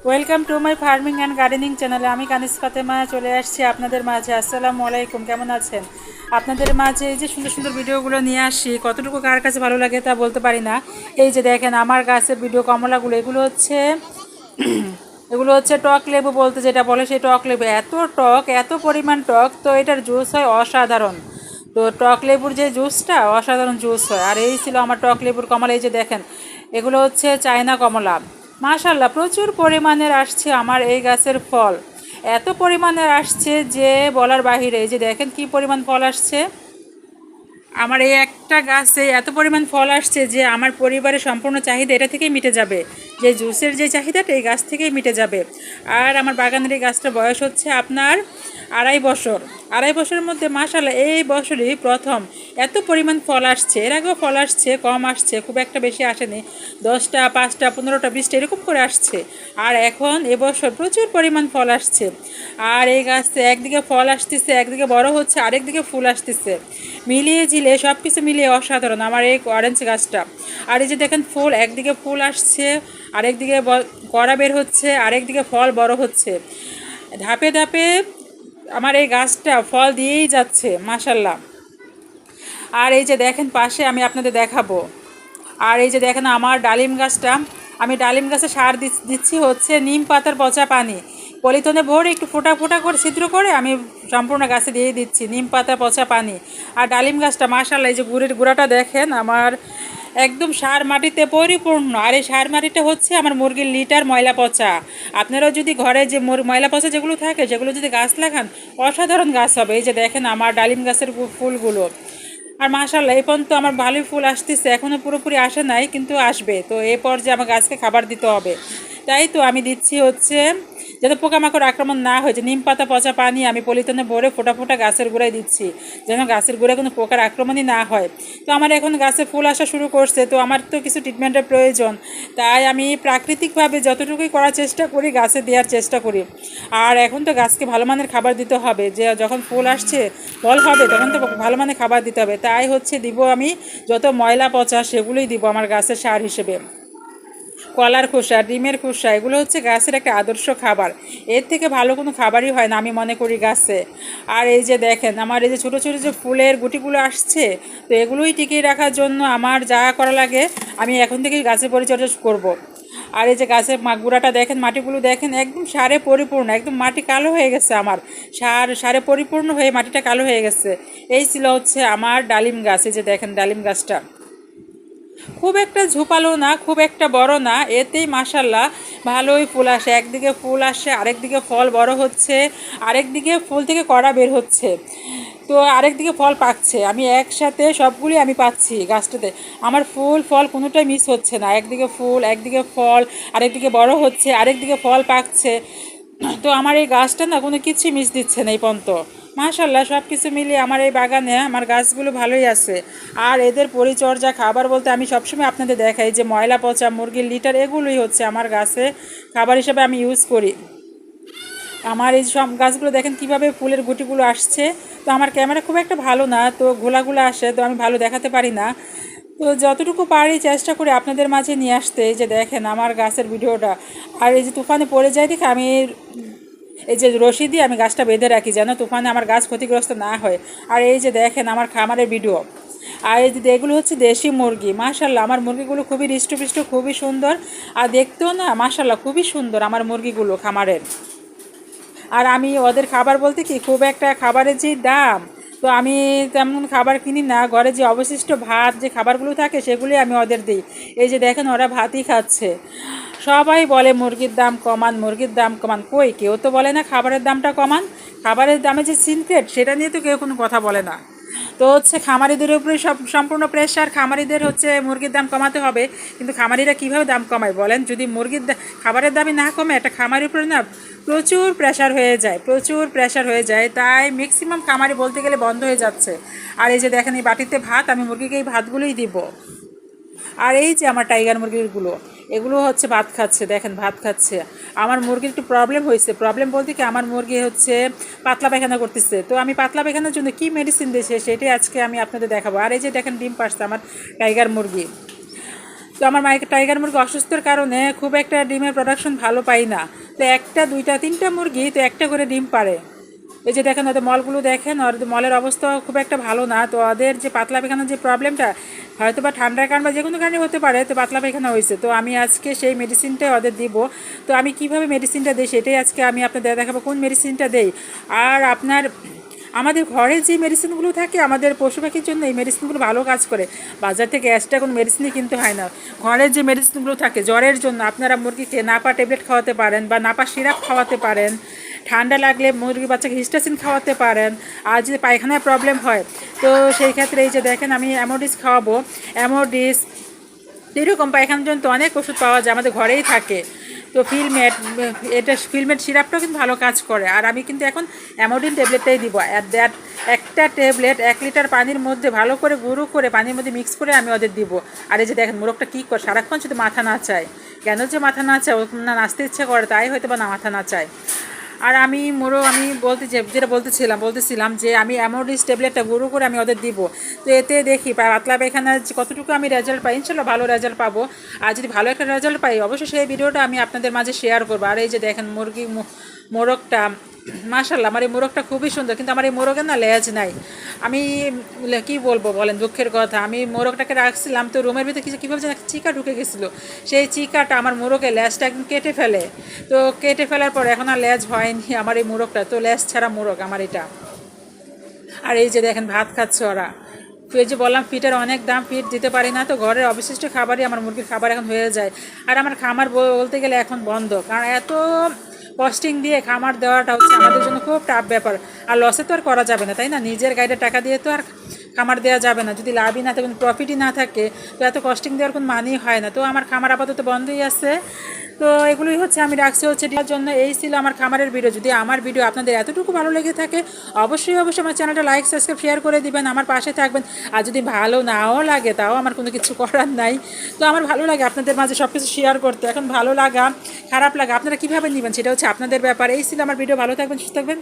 Welcome to my farming and gardening চ্যানেলে আমি কানিস ফাতেমা চলে আসছি আপনাদের মাঝে। আসসালামু আলাইকুম, কেমন আছেন? আপনাদের মাঝে এই যে সুন্দর সুন্দর ভিডিওগুলো নিয়ে আসি, কতটুকু কার কাছে ভালো লাগে তা বলতে পারি না। এই যে দেখেন আমার গাছের ভিডিও কমলাগুলো, এগুলো হচ্ছে টক লেবু বলতে যেটা বলে, সেই টক লেবু এত টক, এত পরিমাণ টক, তো এটার জুস হয় অসাধারণ। তো টক লেবুর যে জুসটা অসাধারণ জুস হয়। আর এই ছিল আমার টক লেবুর কমলা। এই যে দেখেন এগুলো হচ্ছে চায়না কমলা। মাশাল্লাহ প্রচুর পরিমাণের আসছে আমার এই গাছের ফল, এত পরিমাণের আসছে যে বলার বাহিরে। এই যে দেখেন কি পরিমাণ ফল আসছে আমার এই একটা গাছে, এত পরিমাণ ফল আসছে যে আমার পরিবারের সম্পূর্ণ চাহিদা এটা থেকেই মিটে যাবে। যে জুসের যে চাহিদাটা এই গাছ থেকেই মিটে যাবে। আর আমার বাগানের এই গাছটার বয়স হচ্ছে আপনার 2.5 বছর। 2.5 বছরের মধ্যে মাশাআল্লাহ এই বছরই প্রথম এত পরিমাণ ফল আসছে। এর আগেও ফল আসছে, কম আসছে, খুব একটা বেশি আসেনি, 10টা 5টা 15টা 20টা এরকম করে আসছে। আর এখন এবছর প্রচুর পরিমাণ ফল আসছে। আর এই গাছতে একদিকে ফল আসতেছে, একদিকে বড় হচ্ছে, আরেকদিকে ফুল আসতেছে, মিলিয়ে ঝিলে সব কিছু মিলিয়ে অসাধারণ আমার এই অরেঞ্জ গাছটা। আর এই যে দেখেন ফুল, একদিকে ফুল আসছে, আরেকদিকে কড়া বের হচ্ছে, আরেকদিকে ফল বড় হচ্ছে, ধাপে ধাপে আমার এই গাছটা ফল দিয়েই যাচ্ছে মাশাল্লাহ। আর এই যে দেখেন পাশে আমি আপনাদের দেখাবো। আর এই যে দেখেন আমার ডালিম গাছটা, আমি ডালিম গাছে সার দিচ্ছি হচ্ছে নিম পাতার পচা পানি, পলিথনে ভরে একটু ফোঁটা ফোঁটা করে ছিদ্র করে আমি সম্পূর্ণ গাছে দিয়ে দিচ্ছি নিম পাতার পচা পানি। আর ডালিম গাছটা মাশাআল্লাহ এই যে গুড়ের গুঁড়াটা দেখেন আমার একদম সার মাটিতে পরিপূর্ণ। আর এই সার মাটিটা হচ্ছে আমার মুরগির লিটার ময়লা পচা। আপনারাও যদি ঘরে যে ময়লা পচা যেগুলো থাকে সেগুলো যদি গাছ লাগান অসাধারণ গাছ হবে। এই যে দেখেন আমার ডালিম গাছের ফুলগুলো। আর মাশাআল্লাহ এই পর্যন্ত আমার ভালোই ফুল আসতেছে, এখনও পুরোপুরি আসে নাই কিন্তু আসবে। তো এই পর্যায়ে আমার গাছকে খাবার দিতে হবে, তাই তো আমি দিচ্ছি হচ্ছে যাতে পোকামাকড় আক্রমণ না হয়েছে নিম পাতা পচা পানি আমি পলিথনে ভরে ফোঁটা ফোঁটা গাছের গোড়ায় দিচ্ছি, যেন গাছের গোড়ায় কোনো পোকার আক্রমণই না হয়। তো আমার এখন গাছে ফুল আসা শুরু করছে, তো আমার তো কিছু ট্রিটমেন্টের প্রয়োজন, তাই আমি প্রাকৃতিকভাবে যতটুকুই করার চেষ্টা করি গাছে দেওয়ার চেষ্টা করি। আর এখন তো গাছকে ভালো মানের খাবার দিতে হবে, যে যখন ফুল আসছে ফল হবে তখন তো ভালো মানের খাবার দিতে হবে, তাই হচ্ছে দিব আমি যত ময়লা পচা সেগুলোই দিব আমার গাছের সার হিসেবে। কলার খোসা, ডিমের খোসা, এগুলো হচ্ছে গাছের একটা আদর্শ খাবার, এর থেকে ভালো কোনো খাবারই হয় না আমি মনে করি গাছে। আর এই যে দেখেন আমার এই যে ছোটো ছোটো যে ফুলের গুটিগুলো আসছে, তো এগুলোই টিকিয়ে রাখার জন্য আমার যা করা লাগে আমি এখন থেকেই গাছের পরিচর্যা করব। আর এই যে গাছের গুঁড়াটা দেখেন, মাটিগুলো দেখেন একদম সারে পরিপূর্ণ, একদম মাটি কালো হয়ে গেছে আমার, সারে পরিপূর্ণ হয়ে মাটিটা কালো হয়ে গেছে। এই ছিল হচ্ছে আমার ডালিম গাছ। এই যে দেখেন ডালিম গাছটা খুব একটা ঝোপালো না, খুব একটা বড় না, এতেই মাশাল্লাহ ভালোই ফুল আসে। একদিকে ফুল আসে, আরেকদিকে ফল বড় হচ্ছে, আরেকদিকে ফুল থেকে কড়া বের হচ্ছে, তো আরেকদিকে ফল পাকছে। আমি একসাথে সবগুলি আমি পাচ্ছি গাছটাতে। আমার ফুল ফল কোনোটাই মিস হচ্ছে না, একদিকে ফুল একদিকে ফল, আরেকদিকে বড় হচ্ছে, আরেকদিকে ফল পাকছে। তো আমার এই গাছটা না কোনো কিছুই মিস দিচ্ছে না এই পর্যন্ত। মাশাল্লাহ সব কিছু মিলিয়ে আমার এই বাগানে আমার গাছগুলো ভালোই আছে। আর এদের পরিচর্যা খাবার বলতে আমি সবসময় আপনাদের দেখাই যে ময়লা পচা মুরগির লিটার এগুলোই হচ্ছে আমার গাছে খাবার হিসেবে আমি ইউজ করি। আমার এই সব গাছগুলো দেখেন কিভাবে ফুলের গুটিগুলো আসছে। তো আমার ক্যামেরা খুব একটা ভালো না, তো ঘোলাগুলো আসে, তো আমি ভালো দেখাতে পারি না, তো যতটুকু পারি চেষ্টা করি আপনাদের মাঝে নিয়ে আসতে। এই যে দেখেন আমার গাছের ভিডিওটা। আর এই যে তুফানে পড়ে যায় দেখে আমি এই যে রশি দিয়ে আমি গাছটা বেঁধে রাখি যেন তুফানে আমার গাছ ক্ষতিগ্রস্ত না হয়। আর এই যে দেখেন আমার খামারের ভিডিও। আর এই যে এগুলো হচ্ছে দেশি মুরগি, মাশাল্লাহ আমার মুরগিগুলো খুবই হৃষ্টপুষ্ট, খুবই সুন্দর, আর দেখতেও না মাশাল্লাহ খুবই সুন্দর আমার মুরগিগুলো খামারের। আর আমি ওদের খাবার বলতে কি খুব একটা খাবারের যে দাম, তো আমি তেমন খাবার কিনি না, ঘরে যে অবশিষ্ট ভাত যে খাবারগুলো থাকে সেগুলি আমি ওদের দিই। এই যে দেখেন ওরা ভাতই খাচ্ছে। সবাই বলে মুরগির দাম কমান, মুরগির দাম কমান, কই কেউ তো বলে না খাবারের দামটা কমান। খাবারের দামে যে সিনক্রেট সেটা নিয়ে তো কেউ কোনো কথা বলে না। তো হচ্ছে খামারিদের উপরে সম্পূর্ণ প্রেশার, খামারিদের হচ্ছে মুরগির দাম কমাতে হবে। কিন্তু খামারিরা কীভাবে দাম কমায় বলেন? যদি মুরগির খাবারের দামই না কমে, একটা খামারের উপরে না প্রচুর প্রেশার হয়ে যায়, প্রচুর প্রেশার হয়ে যায়, তাই ম্যাক্সিমাম খামারি বলতে গেলে বন্ধ হয়ে যাচ্ছে। আর এই যে দেখেন এই বাটিতে ভাত, আমি মুরগিকে এই ভাতগুলোই দিব। আর এই যে আমার টাইগার মুরগিগুলো, এগুলো হচ্ছে ভাত খাচ্ছে, দেখেন ভাত খাচ্ছে। আমার মুরগির একটু প্রবলেম হয়েছে, প্রবলেম বলতে কি আমার মুরগি হচ্ছে পাতলা পায়খানা করতেছে, তো আমি পাতলা পায়খানার জন্য কী মেডিসিন দিয়েছে সেটাই আজকে আমি আপনাদের দেখাবো। আর এই যে দেখেন ডিম পাড়ছে আমার টাইগার মুরগি। তো আমার টাইগার মুরগি অসুস্থর কারণে খুব একটা ডিমের প্রোডাকশন ভালো পাই না। তো একটা দুইটা তিনটা মুরগি তো একটা করে ডিম পারে। এই যে দেখেন ওদের মলগুলো দেখেন, ওর মলের অবস্থা খুব একটা ভালো না। তো ওদের যে পাতলা পায়খানার যে প্রবলেমটা, হয়তো বা ঠান্ডার কারণ বা যে কোনো কারণে হতে পারে, তো পাতলা পায়খানা হয়েছে। তো আমি আজকে সেই মেডিসিনটাই ওদের দিব। তো আমি কিভাবে মেডিসিনটা দিই সেটাই আজকে আমি আপনাদের দেখাবো, কোন মেডিসিনটা দেই। আর আপনার আমাদের ঘরে যে মেডিসিনগুলো থাকে আমাদের পশু পাখির জন্য, এই মেডিসিনগুলো ভালো কাজ করে। বাজার থেকে এক্সট্রা কোনো মেডিসিনই কিনতে হয় না। ঘরের যে মেডিসিনগুলো থাকে জ্বরের জন্য, আপনারা মুরগিকে নাপা ট্যাবলেট খাওয়াতে পারেন বা নাপা সিরাপ খাওয়াতে পারেন। ঠান্ডা লাগলে মুরগির বাচ্চাকে হিস্টাসিন খাওয়াতে পারেন। আর যদি পায়খানায় প্রবলেম হয় তো সেই ক্ষেত্রে এই যে দেখেন আমি অ্যামোডিস খাওয়াবো। অ্যামোডিস এরকম পায়খানার জন্য তো অনেক ওষুধ পাওয়া যায়, আমাদের ঘরেই থাকে। তো ফিলমেট, এটা ফিলমেট সিরাপটাও কিন্তু ভালো কাজ করে। আর আমি কিন্তু এখন অ্যামোডিন ট্যাবলেটটাই দিব। দ্যাট একটা ট্যাবলেট 1 লিটার পানির মধ্যে ভালো করে গুঁড়ো করে পানির মধ্যে মিক্স করে আমি ওদের দিব। আর এই যে দেখেন মোরগটা কী করে, সারাক্ষণ শুধু মাথা না চায়। কেন যে মাথা না চায়, ও না নাচতে ইচ্ছে করে তাই হয়তো বা না মাথা না চায়। আর আমি যেটা বলতেছিলাম যে আমি অ্যামোডিস ট্যাবলেটটা গুঁড়ো করে আমি ওদের দিব। তো এতে দেখি পাতলা পায়খানার কতটুকু আমি রেজাল্ট পাই, ইনশাল্লাহ ভালো রেজাল্ট পাবো। আর যদি ভালো একটা রেজাল্ট পাই অবশ্যই সেই ভিডিওটা আমি আপনাদের মাঝে শেয়ার করবো। আর এই যে দেখেন মোরগটা, মাশাল্লাহ আমার এই মোরগটা খুবই সুন্দর, কিন্তু আমার এই মোরগের না লেজ নাই। আমি কি বলবো বলেন, দুঃখের কথা। আমি মোরগটাকে রাখছিলাম তো রুমের ভিতরে কীভাবে যেন চিকা ঢুকে গেছিলো। সেই চিকাটা আমার মোরগের লেজটা একদম কেটে ফেলে। তো কেটে ফেলার পর এখন আর লেজ হয়নি আমার এই মোরগটা। তো লেজ ছাড়া মোরগ আমার এটা। আর এই যে দেখেন ভাত খাচ্ছে ওরা। এই যে বললাম ফিটের অনেক দাম, ফিট দিতে পারি না, তো ঘরের অবশিষ্ট খাবারই আমার মুরগির খাবার এখন হয়ে যায়। আর আমার খামার বলতে গেলে এখন বন্ধ, কারণ এত কস্টিং দিয়ে খামার দেওয়াটা হচ্ছে আমাদের জন্য খুব টাফ ব্যাপার। আর লসে তো আর করা যাবে না, তাই না? নিজের গাইডে টাকা দিয়ে তো আর খামার দেওয়া যাবে না। যদি লাভই না থাকে, প্রফিটই না থাকে, তো এত কস্টিং দেওয়ার কোনো মানেই হয় না। তো আমার খামার আপাতত বন্ধই আছে। তো এগুলোই হচ্ছে আমি রাখছি হচ্ছে দেওয়ার জন্য। এই ছিল আমার খামারের ভিডিও। যদি আমার ভিডিও আপনাদের এতটুকু ভালো লেগে থাকে অবশ্যই আমার চ্যানেলটা লাইক সাবস্ক্রাইব শেয়ার করে দিবেন, আমার পাশে থাকবেন। আর যদি ভালো নাও লাগে তাও আমার কোনো কিছু করার নাই। তো আমার ভালো লাগে আপনাদের মাঝে সব কিছু শেয়ার করতে। এখন ভালো লাগা খারাপ লাগা আপনারা কীভাবে নেবেন সেটা হচ্ছে আপনাদের ব্যাপার। এই ছিল আমার ভিডিও। ভালো থাকবেন, সুস্থ থাকবেন।